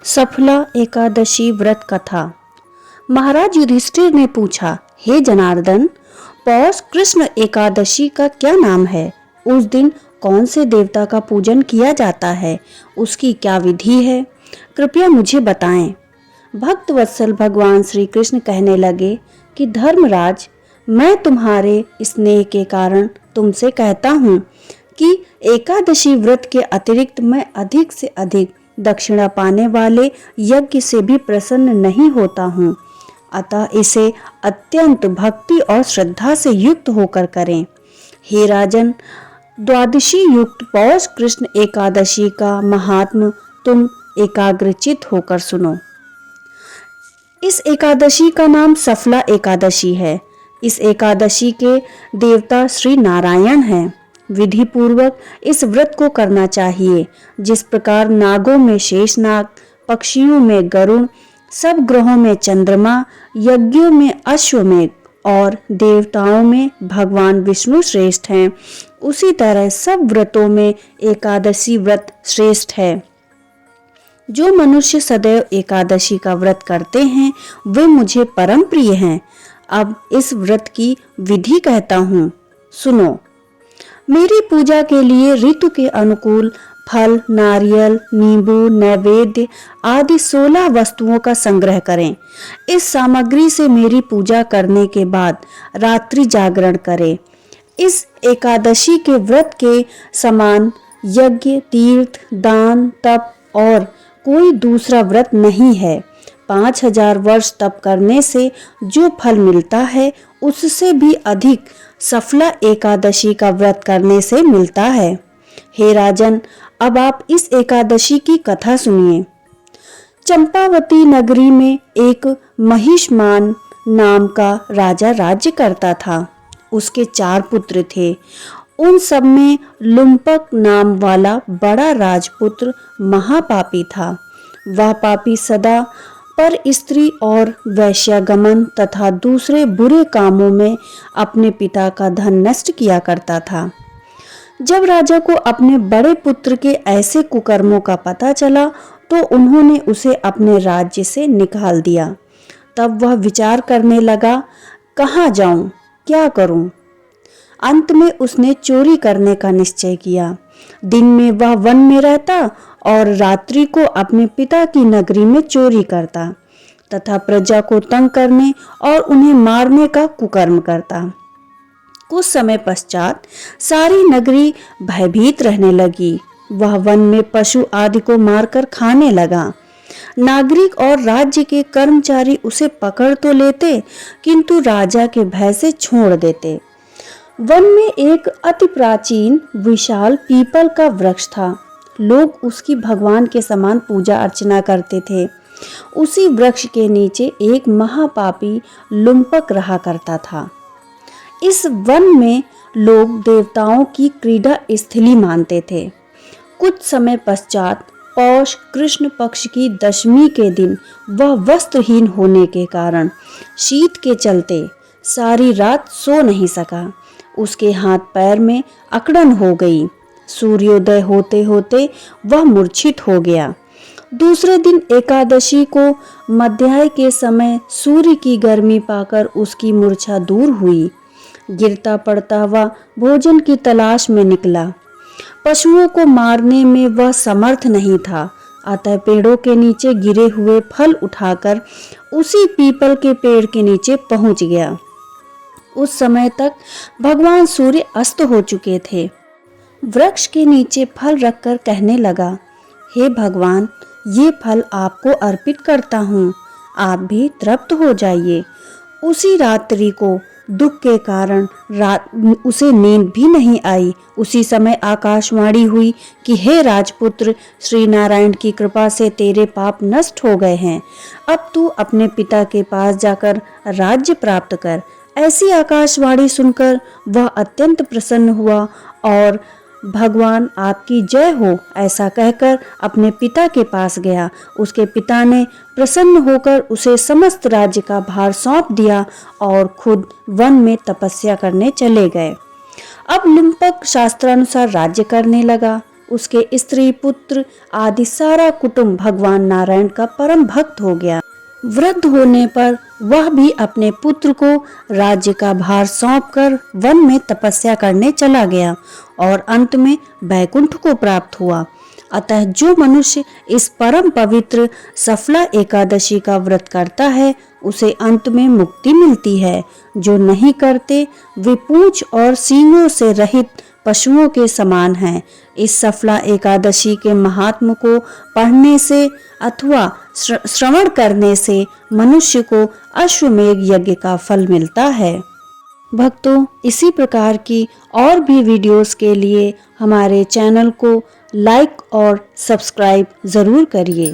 सफला एकादशी व्रत कथा। महाराज युधिष्ठिर ने पूछा, हे जनार्दन, पौष कृष्ण एकादशी का क्या नाम है? उस दिन कौन से देवता का पूजन किया जाता है? उसकी क्या विधि है? कृपया मुझे बताएं। भक्त वत्सल भगवान श्री कृष्ण कहने लगे कि धर्मराज, मैं तुम्हारे स्नेह के कारण तुमसे कहता हूँ कि एकादशी व्रत के अतिरिक्त मैं अधिक से अधिक दक्षिणा पाने वाले यज्ञ से भी प्रसन्न नहीं होता हूँ। अतः इसे अत्यंत भक्ति और श्रद्धा से युक्त होकर करें। हे राजन, द्वादशी युक्त पौष कृष्ण एकादशी का महात्म तुम एकाग्रचित होकर सुनो। इस एकादशी का नाम सफला एकादशी है। इस एकादशी के देवता श्री नारायण हैं। विधि पूर्वक इस व्रत को करना चाहिए। जिस प्रकार नागों में शेषनाग, पक्षियों में गरुड़, सब ग्रहों में चंद्रमा, यज्ञों में अश्वमेघ और देवताओं में भगवान विष्णु श्रेष्ठ हैं, उसी तरह सब व्रतों में एकादशी व्रत श्रेष्ठ है। जो मनुष्य सदैव एकादशी का व्रत करते हैं वे मुझे परम प्रिय हैं। अब इस व्रत की विधि कहता हूँ, सुनो। मेरी पूजा के लिए ऋतु के अनुकूल फल, नारियल, नींबू, नैवेद्य आदि 16 वस्तुओं का संग्रह करें। इस सामग्री से मेरी पूजा करने के बाद रात्रि जागरण करें। इस एकादशी के व्रत के समान यज्ञ, तीर्थ, दान, तप और कोई दूसरा व्रत नहीं है। 5000 वर्ष तप करने से जो फल मिलता है उससे भी अधिक सफला एकादशी का व्रत करने से मिलता है। हे राजन, अब आप इस एकादशी की कथा सुनिए। चंपावती नगरी में एक महिष्मान नाम का राजा राज्य करता था। उसके 4 पुत्र थे। उन सब में लुम्पक नाम वाला बड़ा राजपुत्र महापापी था। वह पापी सदा पर स्त्री और वैश्यागमन तथा दूसरे बुरे कामों में अपने पिता का धन नष्ट किया करता था। जब राजा को अपने बड़े पुत्र के ऐसे कुकर्मों का पता चला तो उन्होंने उसे अपने राज्य से निकाल दिया। तब वह विचार करने लगा, कहाँ जाऊं, क्या करूं? अंत में उसने चोरी करने का निश्चय किया। दिन में वह वन में रहता और रात्रि को अपने पिता की नगरी में चोरी करता तथा प्रजा को तंग करने और उन्हें मारने का कुकर्म करता। कुछ समय पश्चात सारी नगरी भयभीत रहने लगी। वह वन में पशु आदि को मारकर खाने लगा। नागरिक और राज्य के कर्मचारी उसे पकड़ तो लेते किंतु राजा के भय से छोड़ देते। वन में एक अति प्राचीन विशाल पीपल का वृक्ष था। लोग उसकी भगवान के समान पूजा अर्चना करते थे। उसी वृक्ष के नीचे एक महापापी लुम्पक रहा करता था। इस वन में लोग देवताओं की क्रीड़ा स्थली मानते थे। कुछ समय पश्चात पौष कृष्ण पक्ष की दशमी के दिन वह वस्त्रहीन होने के कारण शीत के चलते सारी रात सो नहीं सका। उसके हाथ पैर में अकड़न हो गई। सूर्योदय होते होते वह मूर्छित हो गया। दूसरे दिन एकादशी को मध्याह्न के समय सूर्य की गर्मी पाकर उसकी मूर्छा दूर हुई। गिरता पड़ता हुआ भोजन की तलाश में निकला। पशुओं को मारने में वह समर्थ नहीं था, अतः पेड़ों के नीचे गिरे हुए फल उठाकर उसी पीपल के पेड़ के नीचे पहुंच गया। उस समय तक भगवान सूर्य अस्त हो चुके थे। वृक्ष के नीचे फल रखकर कहने लगा, हे भगवान, ये फल आपको अर्पित करता हूँ, आप भी तृप्त हो जाइए। उसी रात्रि को दुख के कारण उसे नींद भी नहीं आई। उसी समय आकाशवाणी हुई कि हे राजपुत्र, श्री नारायण की कृपा से तेरे पाप नष्ट हो गए हैं। अब तू अपने पिता के पास जाकर राज्य प्राप्त कर। ऐसी आकाशवाणी सुनकर वह अत्यंत प्रसन्न हुआ और भगवान आपकी जय हो ऐसा कहकर अपने पिता के पास गया। उसके पिता ने प्रसन्न होकर उसे समस्त राज्य का भार सौंप दिया और खुद वन में तपस्या करने चले गए। अब लुम्पक शास्त्रानुसार राज्य करने लगा। उसके स्त्री पुत्र आदि सारा कुटुंब भगवान नारायण का परम भक्त हो गया। वृद्ध होने पर वह भी अपने पुत्र को राज्य का भार सौंपकर वन में तपस्या करने चला गया और अंत में बैकुंठ को प्राप्त हुआ। अतः जो मनुष्य इस परम पवित्र सफला एकादशी का व्रत करता है उसे अंत में मुक्ति मिलती है। जो नहीं करते वे पूंछ और सींगों से रहित पशुओं के समान हैं। इस सफला एकादशी के महात्म को पढ़ने से अथवा श्रवण करने से मनुष्य को अश्वमेध यज्ञ का फल मिलता है। भक्तों, इसी प्रकार की और भी वीडियोस के लिए हमारे चैनल को लाइक और सब्सक्राइब जरूर करिए।